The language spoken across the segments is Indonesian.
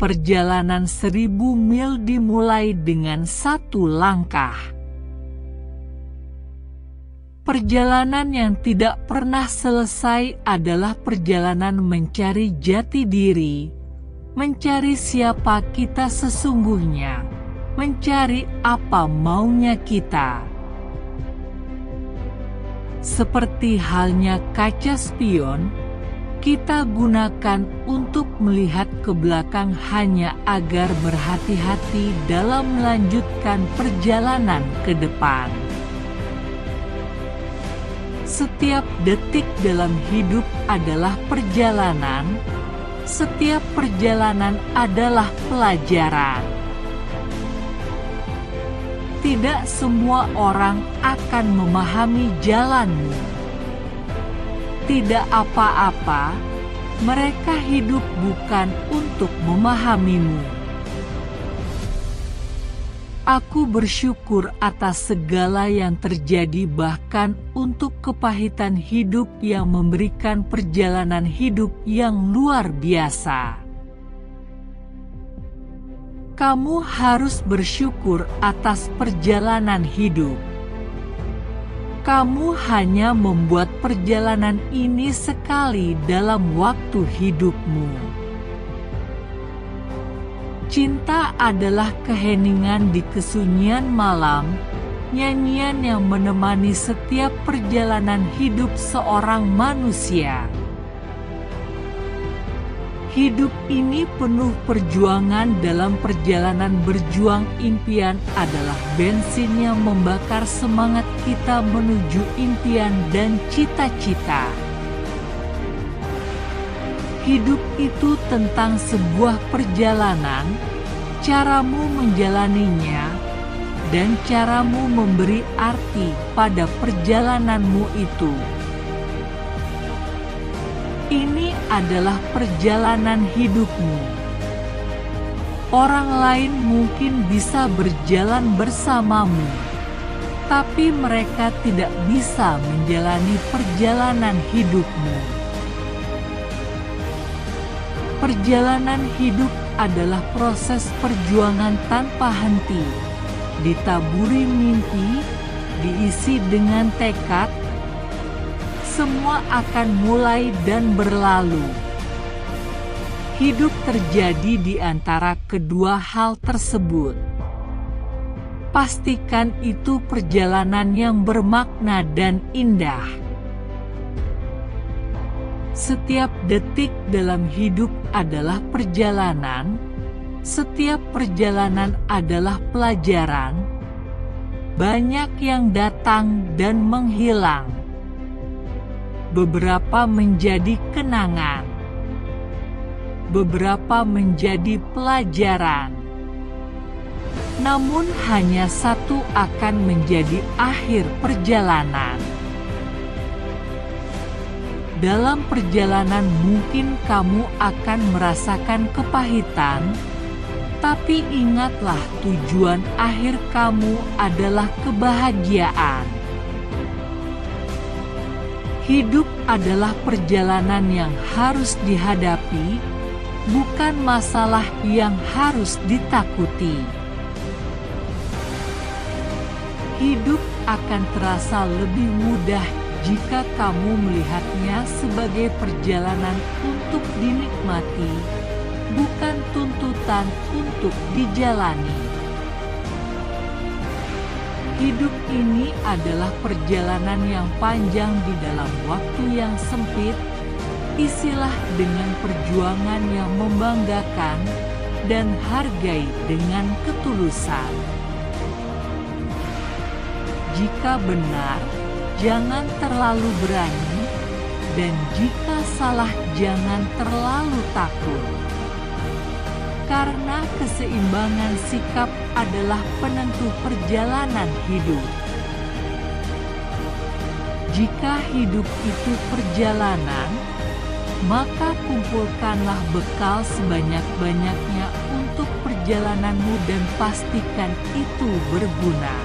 Perjalanan 1000 mil dimulai dengan satu langkah. Perjalanan yang tidak pernah selesai adalah perjalanan mencari jati diri, mencari siapa kita sesungguhnya, mencari apa maunya kita. Seperti halnya kaca spion, kita gunakan untuk melihat ke belakang hanya agar berhati-hati dalam melanjutkan perjalanan ke depan. Setiap detik dalam hidup adalah perjalanan, setiap perjalanan adalah pelajaran. Tidak semua orang akan memahami jalanmu. Tidak apa-apa, mereka hidup bukan untuk memahamimu. Aku bersyukur atas segala yang terjadi, bahkan untuk kepahitan hidup yang memberikan perjalanan hidup yang luar biasa. Kamu harus bersyukur atas perjalanan hidup. Kamu hanya membuat perjalanan ini sekali dalam waktu hidupmu. Cinta adalah keheningan di kesunyian malam, nyanyian yang menemani setiap perjalanan hidup seorang manusia. Hidup ini penuh perjuangan. Dalam perjalanan berjuang, impian adalah bensin yang membakar semangat kita menuju impian dan cita-cita. Hidup itu tentang sebuah perjalanan, caramu menjalaninya, dan caramu memberi arti pada perjalananmu itu. Ini adalah perjalanan hidupmu. Orang lain mungkin bisa berjalan bersamamu, tapi mereka tidak bisa menjalani perjalanan hidupmu. Perjalanan hidup adalah proses perjuangan tanpa henti, ditaburi mimpi, diisi dengan tekad. Semua akan mulai dan berlalu. Hidup terjadi di antara kedua hal tersebut. Pastikan itu perjalanan yang bermakna dan indah. Setiap detik dalam hidup adalah perjalanan, setiap perjalanan adalah pelajaran. Banyak yang datang dan menghilang. Beberapa menjadi kenangan, beberapa menjadi pelajaran. Namun hanya satu akan menjadi akhir perjalanan. Dalam perjalanan mungkin kamu akan merasakan kepahitan, tapi ingatlah tujuan akhir kamu adalah kebahagiaan. Hidup adalah perjalanan yang harus dihadapi, bukan masalah yang harus ditakuti. Hidup akan terasa lebih mudah jika kamu melihatnya sebagai perjalanan untuk dinikmati, bukan tuntutan untuk dijalani. Hidup ini adalah perjalanan yang panjang di dalam waktu yang sempit. Isilah dengan perjuangan yang membanggakan dan hargai dengan ketulusan. Jika benar, jangan terlalu berani, dan jika salah jangan terlalu takut. Karena keseimbangan sikap adalah penentu perjalanan hidup. Jika hidup itu perjalanan, maka kumpulkanlah bekal sebanyak-banyaknya untuk perjalananmu dan pastikan itu berguna.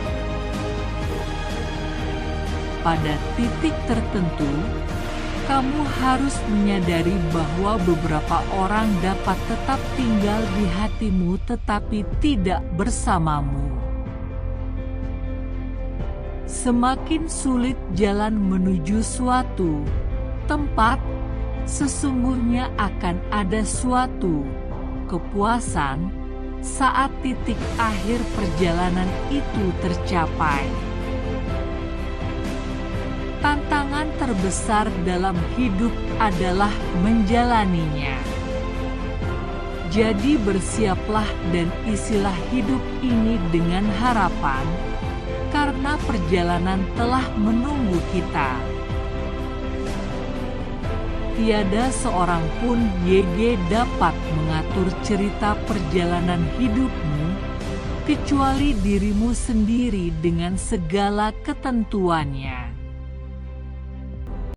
Pada titik tertentu, Kamu harus menyadari bahwa beberapa orang dapat tetap tinggal di hatimu tetapi tidak bersamamu. Semakin sulit jalan menuju suatu tempat, sesungguhnya akan ada suatu kepuasan saat titik akhir perjalanan itu tercapai. Tantangan terbesar dalam hidup adalah menjalaninya. Jadi bersiaplah dan isilah hidup ini dengan harapan, karena perjalanan telah menunggu kita. Tiada seorang pun dapat mengatur cerita perjalanan hidupmu, kecuali dirimu sendiri dengan segala ketentuannya.